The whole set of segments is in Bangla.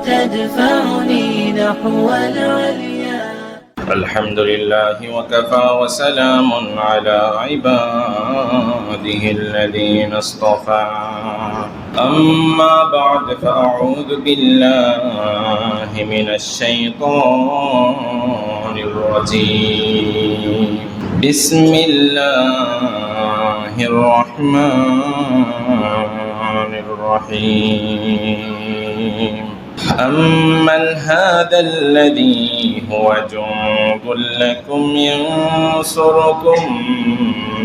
تدفعني نحو العليا. الحمد لله وكفى وسلام على عباده الذين اصطفى أما بعد فأعوذ بالله من الشيطان الرجيم بسم الله الرحمن الرحيم أمن هذا الذي هو جند لكم ينصركم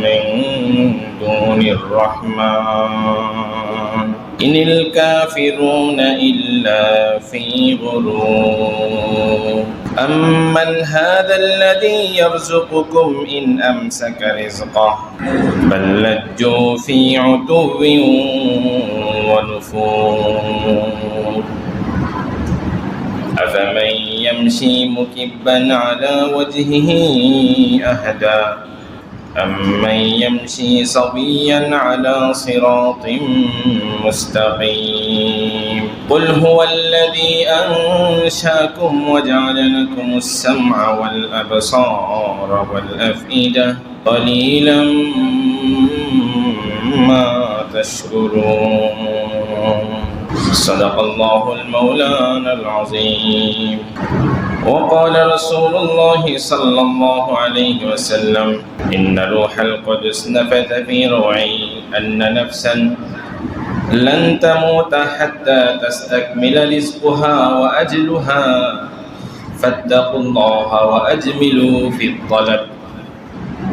من دون الرحمن إن الكافرون إلا في غرور أمن هذا الذي يرزقكم إن أمسك رزقه بل لجوا في عتو ونفور أفمن يمشي مكبا على وجهه أهدى أمن يمشي سويا على صراط مستقيم قل هو الذي أنشأكم وجعل لكم السمع والأبصار والأفئدة قليلا ما تشكرون صدق الله المولانا العظيم وقال رسول الله صلى الله عليه وسلم إن روح القدس نفث في روعي أن نفسا لن تموت حتى تستكمل رزقها وأجلها فاتقوا الله وأجملوا في الطلب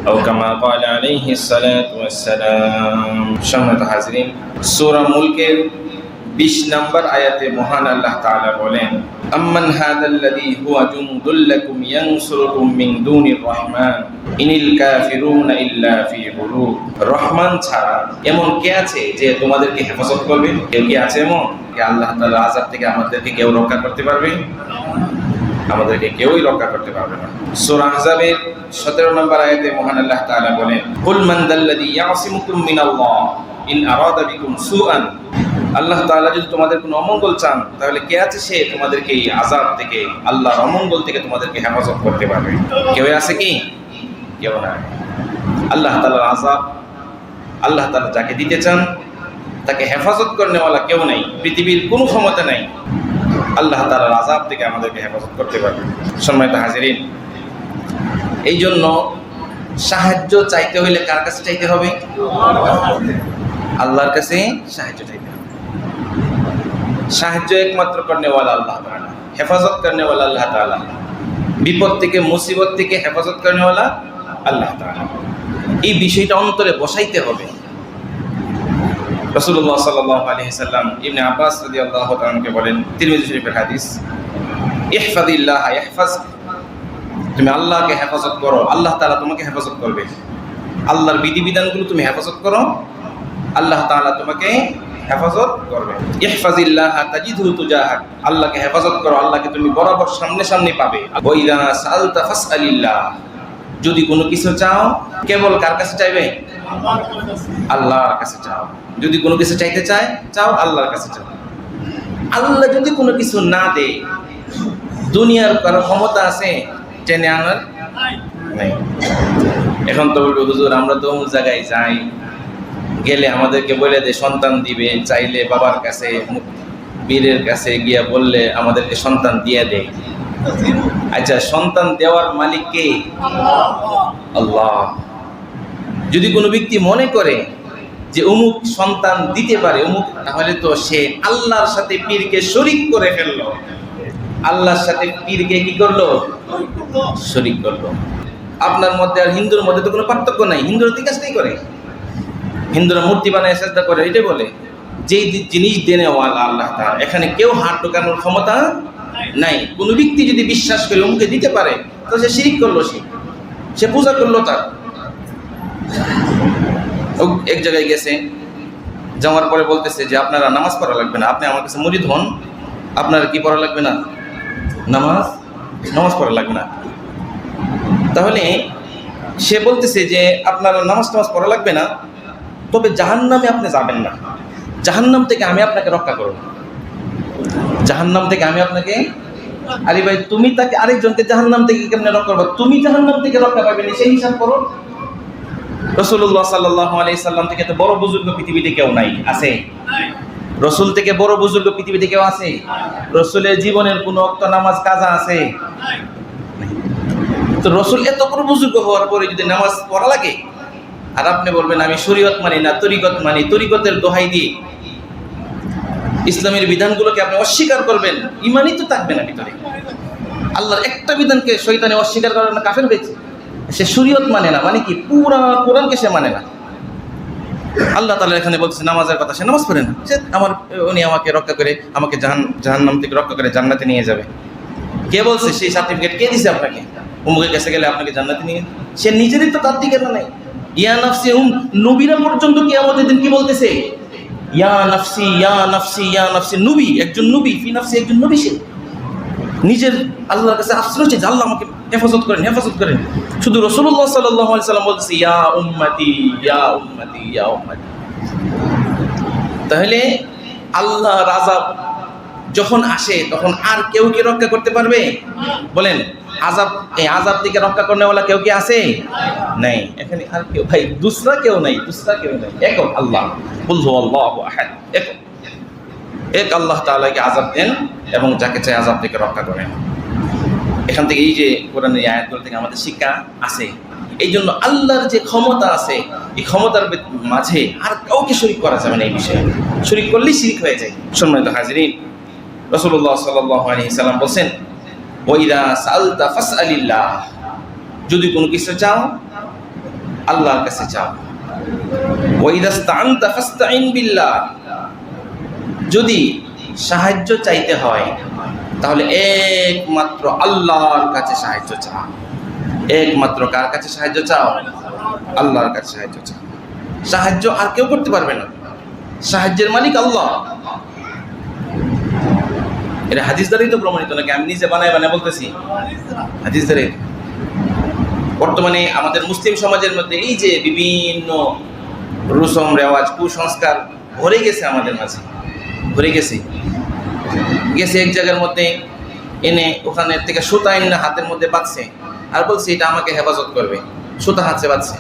أو كما قال عليه الصلاة والسلام সম্মানিত হাজরিন সূরা মুলকের 20 নম্বর আয়াতে মহান আল্লাহ তাআলা বলেন আম্মান হাদাল্লাযী হুয়া জুনদুল লাকুম ইয়ানসুরুকুম মিন দুনির রহমান ইনিল কাফিরুনা ইল্লা ফি গুরুর। রহমান ছাড়া এমন কে আছে যে তোমাদেরকে হেফাজত করবে? কেউ কি আছে এমন? যে আল্লাহ তাআলার আযাব থেকে আমাদেরকে কেউ রক্ষা করতে পারবে? আমাদেরকে কেউই রক্ষা করতে পারবে না। সূরা আহজাবের 17 নম্বর আয়াতে মহান আল্লাহ তাআলা বলেন কুল মান দাল্লাযী ইয়াসিমুকুম মিনাল্লাহ ইন আরাদা বিকুম সুআন। আল্লাহ তাআলা যদি তোমাদের কোনো অমঙ্গল চান তাহলে কে আছে সে তোমাদেরকে এই আযাব থেকে, আল্লাহর অমঙ্গল থেকে তোমাদেরকে হেফাজত করতে পারবে? কেউ আছে কি? কেউ না। আল্লাহ তাআলার আযাব আল্লাহ তাআলা যাকে দিতে চান তাকে হেফাজত করনেওয়ালা কেউ নাই, পৃথিবীর কোনো ক্ষমতা নাই আল্লাহ তাআলার আযাব থেকে আমাদেরকে হেফাজত করতে পারবে। সম্মানিত হাজিরিন, এই জন্য সাহায্য চাইতে হইলে কার কাছে চাইতে হবে? আল্লাহর কাছে সাহায্য চাইতে হবে। সাহায্য একমাত্র করনেওয়ালা আল্লাহ তাআলা, হেফাজত করনেওয়ালা আল্লাহ তাআলা, বিপদ থেকে মুসিবত থেকে হেফাজত করনেওয়ালা আল্লাহ তাআলা। এই বিষয়টা অন্তরে বসাইতে হবে। রাসূলুল্লাহ সাল্লাল্লাহু আলাইহি সাল্লাম ইবনে আব্বাস রাদিয়াল্লাহু তাআলা কে বলেন, তিরমিজি শরীফের হাদিস, ইহফাজিল্লাহ ইয়াহফাজ, তুমি আল্লাহকে হেফাজত করো আল্লাহ তাআলা তোমাকে হেফাজত করবে। আল্লাহর বিধিবিধানগুলো তুমি হেফাজত করো আল্লাহ তাআলা তোমাকে হেফাজত করবে। ইহফাজিল্লাহ তাজিদহু তুজাহাক, আল্লাহকে হেফাজত করো আল্লাহকে তুমি বরাবর সামনে সামনে পাবে। ওয়া ইযা সাআলতা ফাসআলিল্লাহ, যদি কোনো কিছু চাও কেবল কার কাছে চাইবে? আল্লাহর কাছে চাও। যদি কোনো কিছু চাইতে চাও আল্লাহর কাছে চাও। আল্লাহ যদি কোনো কিছু না দেয়, দুনিয়ার কারো ক্ষমতা আছে টেনে আনার? নাই। এখন তো বলবে হুজুর আমরা তো অমুক জায়গায় যাই, গেলে আমাদেরকে বলে দে সন্তান দিবে, চাইলে বাবার কাছে বীরের কাছে গিয়া বললে আমাদেরকে সন্তান দিয়ে দেয়। আচ্ছা, সন্তান দেওয়ার মালিক কে? আল্লাহ। যদি কোনো ব্যক্তি মনে করে যে অমুক সন্তান দিতে পারে অমুক, তাহলে তো সে আল্লাহর সাথে পীরকে শরীক করে ফেললো। আল্লাহর সাথে পীরকে কি করলো? শরীক করলো। আপনার মধ্যে আর হিন্দুর মধ্যে তো কোনো পার্থক্য নাই। হিন্দুরা ঠিক কাজটাই করে, হিন্দুরা মূর্তি বানায় সাজদা করে, এটাই বলে যেই জিনিস দেনেওয়ালা আল্লাহ তাআলা, এখানে কেউ হাত ঢোকানোর ক্ষমতা নাই। কোনো ব্যক্তি যদি বিশ্বাস করে অমুকে দিতে পারে তো সে শিরিক করলো, সে পূজা করলো তার। এক জায়গায় গেছে, যাওয়ার পরে বলতেছে যে আপনারা নামাজ পড়া লাগবে না, আপনি আমার কাছে মুরিদ হন, আপনারা কি পড়া লাগবে না? নামাজ পড়া লাগবে না। তাহলে সে বলতেছে যে আপনারা নামাজ পড়া লাগবে না, তবে জাহান্নামে আপনি যাবেন না, জাহান্নাম থেকে আমি আপনাকে রক্ষা করব। জাহান্নাম থেকে আমি আপনাকে, আরে ভাই তুমি তাকে আরেকজনকে জাহান্নাম থেকে কেমনে রক্ষা করবে? তুমি জাহান্নাম থেকে রক্ষা পাবে না, সেই হিসাব করো। রাসূলুল্লাহ সাল্লাল্লাহু আলাইহি সাল্লাম থেকে তো বড় বুজুর্গ পৃথিবীতে কেউ নাই, আছে? রসুল থেকে বড় বুজুর্গ পৃথিবীতে কেউ আছে? রসুলের জীবনের কোন ওয়াক্ত নামাজ কাজা আছে? তো রসুল এত বড় বুজুর্গ হওয়ার পরে যদি নামাজ পড়া লাগে, আর আপনি বলবেন আমি শরীয়ত মানি না, তরিকত মানি, তরিকতের দোহাই দিয়ে ইসলামের বিধানগুলোকে আপনি অস্বীকার করবেন, ইমানই তো থাকবে না ভিতরে। আল্লাহর একটা বিধানকে শয়তানে অস্বীকার করার না কাফের হয়েছে। সে শরীয়ত মানে না, মানে কি পুরা কোরআনকে সে মানে না। আল্লাহ তাআলা এখানে বলছে নামাজের কথা, সে নামাজ পড়ে না, সে উনি আমাকে রক্ষা করে, আমাকে জাহান্নাম থেকে রক্ষা করে জান্নাতে নিয়ে যাবে। কে বলছে? সেই সার্টিফিকেট কে দিছে আপনাকে? অমুকের কাছে গেলে আপনাকে জান্নাতে নিয়ে, সে নিজেরই তো তার দিকে না নাই। ইয়া নাফসি নবীরা পর্যন্ত কিয়ামতের দিন কি বলতেছে? ইয়া নাফসি ইয়া নাফসি ইয়া নাফসি। নবী, একজন নবী, ফি নাফসি, একজন নবী, সে নিজের আল্লাহর কাছে আশ্রয় চাইছে, আল্লাহ আমাকে হেফাজত করেন, হেফাজত করেন। শুধু রাসূলুল্লাহ সাল্লাল্লাহু আলাইহি সাল্লাম বলতেছে ইয়া উম্মতি ইয়া উম্মতি ইয়া উম্মতি। তাহলে আল্লাহর আযাব যখন আসে তখন আর কেউ কি রক্ষা করতে পারবে? বলেন, আযাব, এই আযাব থেকে রক্ষা করনেওয়ালা কেউ কি আছে? নাই। এখানে আর কেউ, ভাই দুসরা কেউ নাই, দুসরা কেউ নাই, একক আল্লাহ। কুল হুয়াল্লাহু আহাদ, এক আল্লাহ তাআলাকে আযাব দেন এবং যাকে চাই আযাব থেকে রক্ষা করেন। এখান থেকে এই যে কোরআনের আয়াতগুলো থেকে আমাদের শিক্ষা আছে। এই জন্য আল্লাহর যে ক্ষমতা আছে, এই ক্ষমতার মাঝে আর কাউকে শরীক করা যাবে না। এই বিষয়ে শরীক করলেই শিরক হয়ে যায়। সম্মানিত হাজিরিন, রাসূলুল্লাহ সাল্লাল্লাহু আলাইহি সাল্লাম বলেন, ওয়াইদা সাআলতা ফাসআলিল্লাহ, যদি কোনো কিছু চাও আল্লাহর কাছে চাও। ওয়াইদা ইসতাআনতা ফাসতাইন বিল্লাহ, যদি সাহায্য চাইতে হয় তাহলে একমাত্র আল্লাহর কাছে সাহায্য চাও। একমাত্র কার কাছে সাহায্য চাও? আল্লাহর কাছে সাহায্য চাও। সাহায্য আর কেউ করতে পারবে না, সাহায্যের মালিক আল্লাহ। এটা হাদিস দ্বারাই তো প্রমাণিত, নাকি আমি নিজে বানায় বানায় বলতেছি? হাদিস দ্বারাই। বর্তমানে আমাদের মুসলিম সমাজের মধ্যে এই যে বিভিন্ন রসম রেওয়াজ, কুসংস্কার ভরে গেছে আমাদের মাঝে, ভরে গেছে। এক জায়গার মধ্যে এনে ওখানে থেকে সুতা এনে হাতের মধ্যে বাঁধছে, আর বলছে এটা আমাকে হেফাজত করবে। সুতা হাতে বাঁধছে,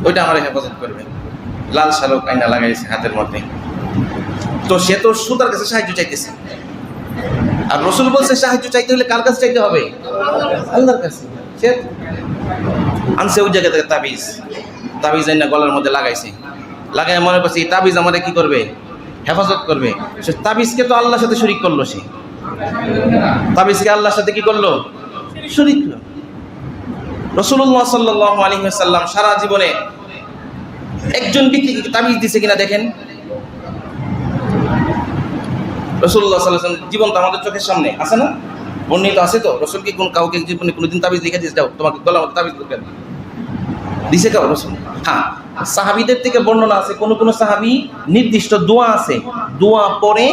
ওইটা আমার হেফাজত করবে। লাল শালক আইনা লাগাইছে হাতের মধ্যে। তো সে তো সুতার কাছে সাহায্য চাইতেছে, আর রসুল বলছে সাহায্য চাইতে হলে কার কাছে চাইতে হবে? আল্লাহর কাছে। সে আনছে ওই জায়গা থেকে তাবিজ আইনা গলার মধ্যে লাগাইছে, লাগাই মনে করছে এই তাবিজ আমাদের কি করবে? হেফাজত করবে। সে তাবিজকে তো আল্লাহর সাথে শরীক করলো। সে তাবিজকে আল্লাহর সাথে কি করলো? শরীক করলো। রাসূলুল্লাহ সাল্লাল্লাহু আলাইহি ওয়াসাল্লাম সারা জীবনে একজন ব্যক্তিকে তাবিজ দিয়েছে কিনা দেখেন। রাসূলুল্লাহ সাল্লাল্লাহু আলাইহি ওয়াসাল্লাম জীবন তো আমাদের চোখের সামনে আছে না? বর্ণিত আছে তো। রাসূল কি কাউকে জীবনে কোনোদিন তাবিজ লিখে দিয়েছে, যাও তোমাকে গলার মধ্যে তাবিজ লিখে দিছে কাউ? রাসূল? হ্যাঁ, সাহাবীদের থেকে বর্ণনা আছে, কোন কোন সাহাবী নির্দিষ্ট দোয়া আছে, দোয়া পরে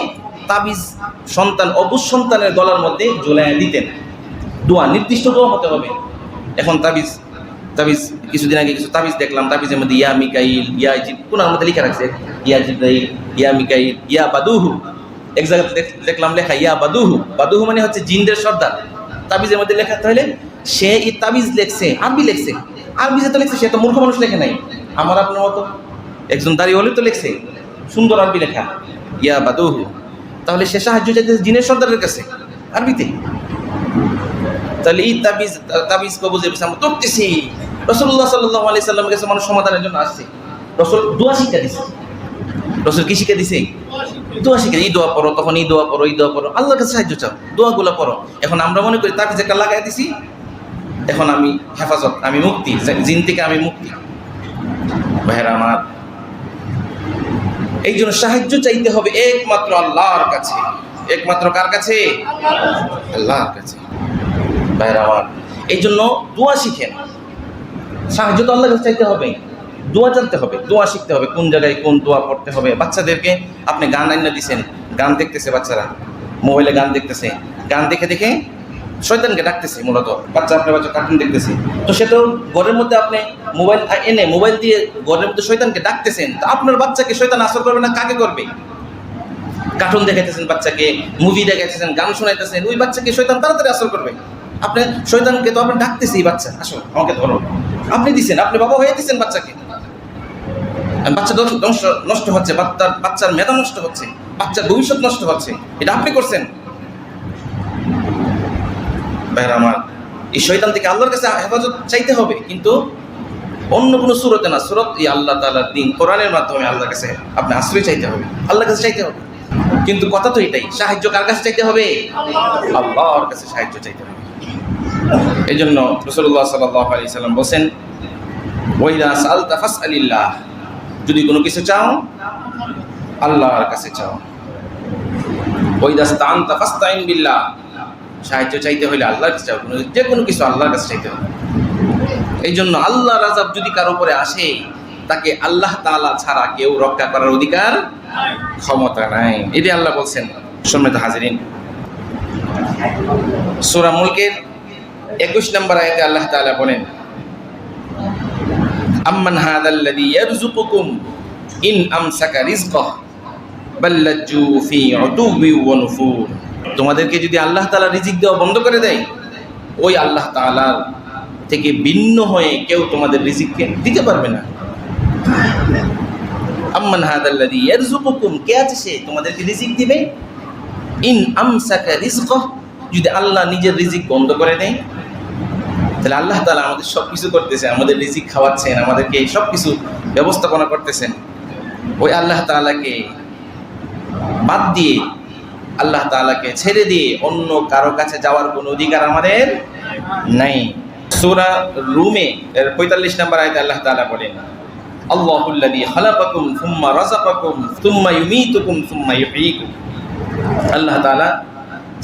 তাবিজ সন্তান অবুজ সন্তানের গলার মধ্যে ঝুলাইয়া দিতেন। দোয়া, নির্দিষ্ট দোয়া হতে হবে। এখন তাবিজ কিছুদিন আগে কিছু তাবিজ দেখলাম, তাবিজের মধ্যে ইয়া মিকাইল, ইয়া কোনার মধ্যে লিখে রাখছে ইয়া জিব্রাইল, ইয়া মিকাইল, ইয়া বাদুহু। এক জায়গাতে দেখলাম লেখা ইয়া বাদুহু। বাদুহু মানে হচ্ছে জিনদের সর্দার। তাবিজের মধ্যে লেখা, তাহলে সে এই তাবিজ লেখছে, আরবি লেখছে। আরবি যেটা লেখছে সে তো মূর্খ মানুষ লেখে নাই, আমার আপনার মতো একজন দাঁড়িয়ে তো লেখছে, সুন্দর আরবি লেখা ইয়া বাদুহু। তাহলে সে সাহায্য চাইতেছে জিনের সর্দারের কাছে আরবিতে। তাহলে এই তাবিজ কবুজের বিষয়ে আমরা করতেছি। রাসূলুল্লাহ সাল্লাল্লাহু আলাইহি সাল্লামের কাছে মানুষ সমাধানের জন্য আসছে। রাসূল দোয়া শিক্ষা দিছে। রাসূল কি শিক্ষা দিছে? দোয়া শিক্ষা। এই দোয়া পড়ো, তখন এই দোয়া পড়ো, এই দোয়া পড়ো, আল্লাহর কাছে সাহায্য চাও, দোয়াগুলো পড়ো। এখন আমরা মনে করি তাবিজ একটা লাগাই দিছি, এখন আমি হেফাজত, আমি মুক্তি, জিন থেকে আমি মুক্তি। ভাইরা আমার, এই জন্য সাহায্য চাইতে হবে একমাত্র আল্লাহর কাছে। একমাত্র কার কাছে? আল্লাহর কাছে। ভাইরা আমার, এই জন্য দোয়া শিখেন। সাহায্য তো আল্লাহর কাছে চাইতে হবে, দোয়া জানতে হবে, দোয়া শিখতে হবে, কোন জায়গায় কোন দোয়া পড়তে হবে। বাচ্চাদেরকে আপনি গান আইনা দিচ্ছেন, গান দেখতেছে বাচ্চারা, মোবাইলে গান দেখতেছে, গান দেখে দেখে শয়তানকে ডাকতেছে। মূলত বাচ্চা কার্টুন দেখতেছে, তো সে তো ঘরের মধ্যে আপনি মোবাইল এনে মোবাইল দিয়ে ঘরের মধ্যে শয়তানকে ডাকতেছেন। তো আপনার বাচ্চাকে শয়তান আসর করবে না, কাকে করবে? কার্টুন দেখাইতেছেন বাচ্চাকে, মুভি দেখাইতেছেন, গান শোনাইতেছেন, ওই বাচ্চাকে শয়তান তাড়াতাড়ি আসর করবে। আপনি শয়তানকে তো আপনি ডাকতেছি, বাচ্চা আসো আমাকে ধরো, আপনি দিচ্ছেন, আপনি বাবা হয়ে দিচ্ছেন বাচ্চাকে। বাচ্চা নষ্ট হচ্ছে, বাচ্চার মেধা নষ্ট হচ্ছে, বাচ্চার ভবিষ্যৎ নষ্ট হচ্ছে, এটা আপনি করছেন। ভাইরা আমার, এই শয়তান থেকে আল্লাহর কাছে হেফাজত চাইতে হবে, কিন্তু অন্য কোনো সুরতে না, সুরত এই আল্লাহ তাআলার দ্বীন কোরআনের মাধ্যমে আল্লাহর কাছে আপনি আশ্রয় চাইতে হবে, আল্লাহর কাছে চাইতে হবে। কিন্তু কথা তো এটাই, সাহায্য কার কাছে চাইতে হবে? আল্লাহর কাছে সাহায্য চাইতে হবে। এই জন্য রাসূলুল্লাহ সাল্লাল্লাহু আলাইহি সাল্লাম বলেন, ওয়াইদা সাআলতা ফাসআলিল্লাহ, যদি কোনো কিছু চাও আল্লাহর কাছে চাও। ওয়াইদা ইসতাআনতা ফাসতাইন বিল্লাহ, সাহায্য চাইতে হলে আল্লাহর কাছে চাও, যে কোনো কিছু আল্লাহর কাছে চাইতে হবে। এই জন্য আল্লাহর আযাব যদি কারো উপরে আসে, তাকে আল্লাহ তাআলা ছাড়া কেউ রক্ষা করার অধিকার, ক্ষমতা নাই। এটি আল্লাহ বলছেন। সম্মানিত হাজিরিন, সূরা মুলকের 21 নম্বর আয়াতে আল্লাহ তাআলা বলেন, আম্মান হাযাল্লাযী ইয়ারযুকুকুম ইন আমসাকা রিজকাহু বাল লাজ্জু ফি উতুবি ওয়া নুফুর। তোমাদেরকে যদি আল্লাহ তাআলা রিজিক দেওয়া বন্ধ করে দেয়, ওই আল্লাহ তাআলার থেকে ভিন্ন হয়ে কেউ তোমাদের রিজিককে দিতে পারবে না। আম্মান হাযাল্লাযী ইয়ারযুকুকুম, কে আছে সে তোমাদেরকে রিজিক দিবে? ইন আমসাকা রিজকাহু, যদি আল্লাহ নিজের রিজিক বন্ধ করে দেয়, তাহলে আল্লাহ তাআলা আমাদের সব কিছু করতেছে, আমাদের রিজিক খাওয়াচ্ছেন, আমাদেরকে সব কিছু ব্যবস্থাপনা করতেছেন। ওই আল্লাহ তাআলাকে বাদ দিয়ে, আল্লাহ তাআলাকে ছেড়ে দিয়ে অন্য কারো কাছে যাওয়ার কোনো অধিকার আমাদের নাই। সূরা রুমে এর 45 নম্বর আয়াতে আল্লাহ তাআলা বলেন, আল্লাহুল্লাযী খালাকাকুম সুম্মা রাযাকাকুম সুম্মা ইউমীতুকুম সুম্মা ইহয়ীকুম। আল্লাহ তাআলা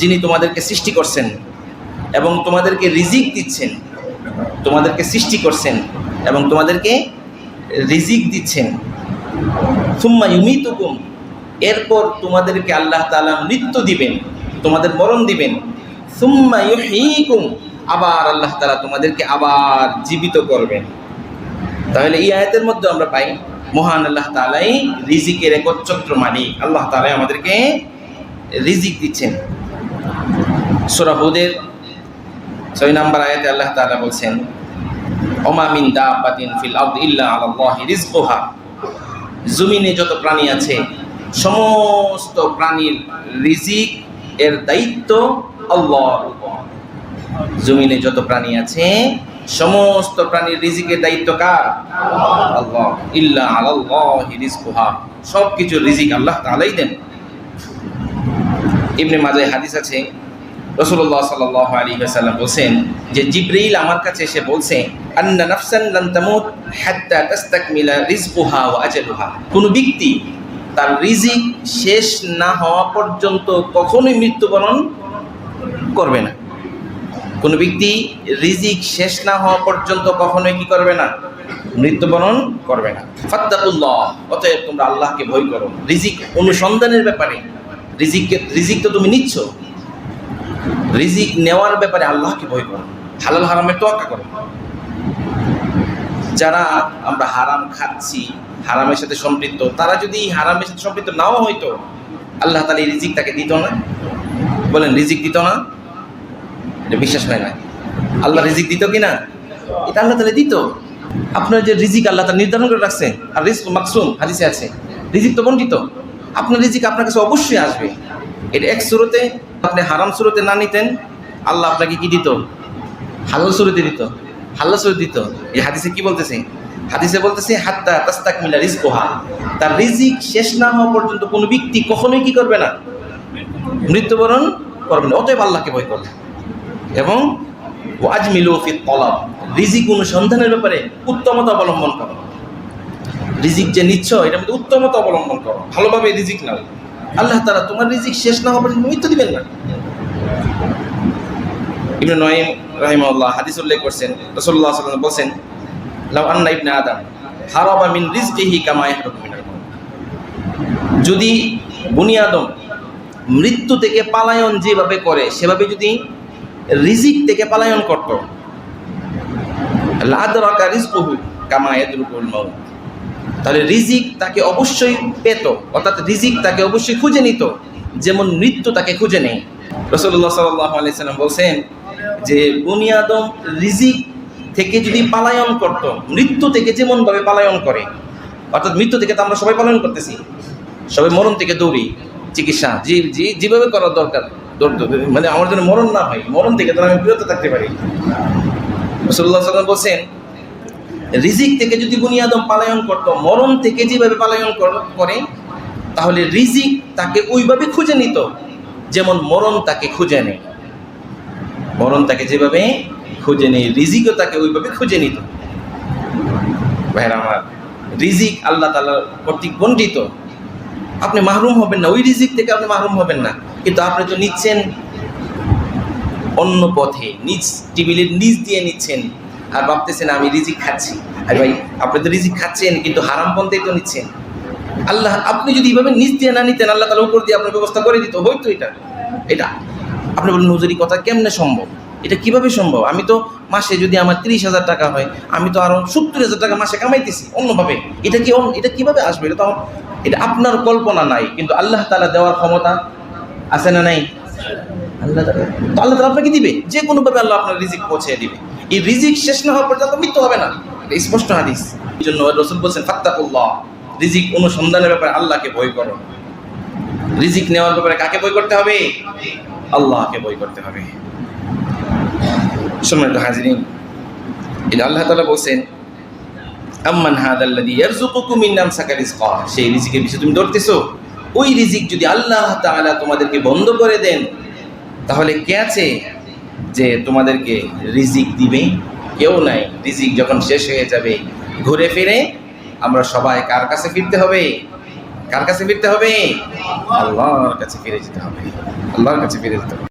যিনি তোমাদেরকে সৃষ্টি করছেন এবং তোমাদেরকে রিজিক দিচ্ছেন, তোমাদেরকে সৃষ্টি করছেন এবং তোমাদেরকে রিজিক দিচ্ছেন। সুম্মা ইউমীতুকুম, এরপর তোমাদেরকে আল্লাহ তাআলা মৃত্যু দিবেন, তোমাদের মরণ দিবেন। সুম্মা ইহয়ীকুম, আবার আল্লাহ তাআলা তোমাদেরকে আবার জীবিত করবেন। তাহলে এই আয়াতের মধ্যে আমরা পাই মহান আল্লাহ তাআলাই রিজিকের একচ্ছত্র মালিক। আল্লাহ তাআলাই আমাদেরকে রিজিক দিচ্ছেন। সূরা হুদের 6 নম্বর আয়াতে আল্লাহ তাআলা বলছেন, ওমা মিন দাব্বাতিন ফিল আরদি ইল্লা আলাল্লাহি রিজকুহা। জমিনে যত প্রাণী আছে, সমস্ত প্রাণীর রিজিক এর দায়িত্ব আল্লাহর উপর। জমিনে যত প্রাণী আছে, সমস্ত প্রাণীর রিজিকের দায়িত্ব কার? আল্লাহ। ইল্লা আলাল্লাহি রিজকুহা, সব কিছু রিজিক আল্লাহ তাআলাই দেন। ইবনে মাজাহ হাদিস আছে, রাসূলুল্লাহ সাল্লাল্লাহু আলাইহি ওয়াসাল্লাম বলেন যে জিবরাইল আমার কাছে এসে বলছে, আন্না নাফসান লান তামুত হাত্তা তাস্তাকমিলা রিজকুহা ওয়া আজালুহা। কোন ব্যক্তি তার রিজিক শেষ না হওয়া পর্যন্ত কখনোই মৃত্যুবরণ করবে না। কোন ব্যক্তি রিজিক শেষ না হওয়া পর্যন্ত কখনোই কি করবে না? মৃত্যুবরণ করবে না। ফাত্তাকুল্লাহ, অতএব তোমরা আল্লাহকে ভয় করো। রিজিক অনুসন্ধানের ব্যাপারে, রিজিক তো তুমি নিচ্ছ, রিজিক নেওয়ার ব্যাপারে আল্লাহকে ভয় করো, হালাল হারামের তোয়াক্কা করো। যারা আমরা হারাম খাচ্ছি, হারামের সাথে সম্পৃক্ত, তারা যদি হারামের সাথে সম্পৃক্ত নাও হইতো, আল্লাহ তাআলা এই রিজিক তাকে দিত না? বলেন, রিজিক দিত না? এটা বিশ্বাস হয় না। আল্লাহ রিজিক দিত কি না? এটা আল্লাহ তাআলা দিত। আপনার যে রিজিক আল্লাহ তাআলা নির্ধারণ করে রাখছে, আর রিজক মাকসুম হাদিসে আছে, রিজিক তো বণ্টিত। আপনার রিজিক আপনার কাছে অবশ্যই আসবে। এটা এক সুরতে, আপনি হারাম সুরতে না নিতেন, আল্লাহ আপনাকে কি দিত? হালাল সুরতে দিত, হালাল সুরতে দিত। এই হাদিসে কি বলতেছে? হাদিসে বলতেছে হাত্তা তাস্তাকমিলা রিজকুহা, তার রিজিক শেষ না হওয়া পর্যন্ত কোনো ব্যক্তি কখনোই কি করবে না? মৃত্যুবরণ করবে না। অতএব আল্লাহকে ভয় করবে এবং ওয়াজমিলু ফিত তলাব, রিজিক অনুসন্ধানের ব্যাপারে উত্তমতা অবলম্বন করো। রিজিক যে নিচ্ছ, এটার মধ্যে উত্তমতা অবলম্বন করো, ভালোভাবে রিজিক নাও। আল্লাহ তাআলা তোমার রিজিক শেষ না হওয়া পর্যন্ত মৃত্যু দিবেন না। ইবনে নঈম রাহিমাহুল্লাহ হাদিস উল্লেখ করছেন, রাসূলুল্লাহ সাল্লাল্লাহু আলাইহি ওয়াসাল্লাম বলেন, লাউ আন্না ইবনে আদম হারাবা মিন রিজকিহি কামা ইয়াহরাবু মিনাল মাউত। যদি বনি আদম মৃত্যু থেকে পলায়ন যেভাবে করে, সেভাবে যদি রিজিক থেকে পলায়ন করত, লাদরাকা রিজকুহু কামা ইয়াদরুকুল মাউত, তাহলে রিজিক তাকে অবশ্যই পেত, অর্থাৎ রিজিক তাকে অবশ্যই খুঁজে নিত, যেমন মৃত্যু তাকে খুঁজে নেয়। রাসূলুল্লাহ সাল্লাল্লাহু আলাইহি সাল্লাম বলছেন যে বনি আদম রিজিক থেকে যদি পালায়ন করত, মৃত্যু থেকে যেমনভাবে পালায়ন করে, অর্থাৎ মৃত্যু থেকে তো আমরা সবাই পালায়ন করতেছি, সবাই মরণ থেকে দৌড়ি, চিকিৎসা যেভাবে করার দরকার, মানে আমার জন্য মরণ না হয়, মরণ থেকে তো আমি বিরত থাকতে পারি। রাসূলুল্লাহ সাল্লাল্লাহু আলাইহি ওয়াসাল্লাম বলছেন রিজিক থেকে যদি বনি আদম পালায়ন করত, মরণ থেকে যেভাবে পালায়ন করে, তাহলে রিজিক তাকে ওইভাবে খুঁজে নিত যেমন মরণ তাকে খুঁজে নেয়। মরণ তাকে যেভাবে খুঁজে নেয়, রিজিকও তাকে ওইভাবে খুঁজে নিত। ভাইরা আমার, রিজিক আল্লাহ তাআলা কর্তৃক বণ্টিত, আপনি মাহরুম হবেন না, ওই রিজিক থেকে আপনি মাহরুম হবেন না, কিন্তু আপনি তো নিচ্ছেন অন্য পথে, নিজ টেবিলের নিচ দিয়ে নিচ্ছেন, আর ভাবতেছেন আমি রিজিক খাচ্ছি। আর ভাই, আপনি তো রিজিক খাচ্ছেন কিন্তু হারাম পন্থায় তো নিচ্ছেন। আল্লাহ, আপনি যদি এইভাবে নিচ দিয়ে না নিতেন, আল্লাহ তাআলা উপর দিয়ে আপনার ব্যবস্থা করে দিত, হয়তো এটা আপনি বলেন হুজুরি কথা কেমনে সম্ভব, এটা কিভাবে সম্ভব? আমি তো মাসে যদি আমার 30,000 টাকা হয়, আমি তো আরো 70,000 টাকা মাসে কামাইতেছি অন্যভাবে, এটা কিভাবে আসবে? এটা আপনার কল্পনা নাই, কিন্তু আল্লাহ তাআলা দেওয়ার ক্ষমতা আছে না নাই? আল্লাহ তাআলা আপনাকে দিবে, যে কোনোভাবে আল্লাহ আপনার রিজিক পৌঁছে দিবে। এই রিজিক শেষ না হওয়ার পর্যন্ত মৃত্যু হবে না, এটা স্পষ্ট হাদিস। এই জন্য রাসূল বলেছেন ফাত্তাকুল্লাহ, রিজিক অনুসন্ধানের ব্যাপারে আল্লাহকে ভয় করো। রিজিক নেওয়ার ব্যাপারে কাকে ভয় করতে হবে? আল্লাহকে ভয় করতে হবে। সম্মানিত হাজিরিন, এটা আল্লাহ তাআলা বলেন আম্মান হাদাল্লাযী ইয়ারযুকুকুম মিন আমসাকা রিজকা, সেই রিজিকের বিষয়ে তুমি ধরতেছো, ওই রিজিক যদি আল্লাহ তাআলা তোমাদেরকে বন্ধ করে দেন, তাহলে কে আছে যে তোমাদেরকে রিজিক দিবে? কেউ নাই। রিজিক যখন শেষ হয়ে যাবে, ঘুরে ফিরে আমরা সবাই কার কাছে ফিরতে হবে? কার কাছে ফিরতে হবে? আল্লাহর কাছে ফিরে যেতে হবে, আল্লাহর কাছে ফিরে যেতে হবে।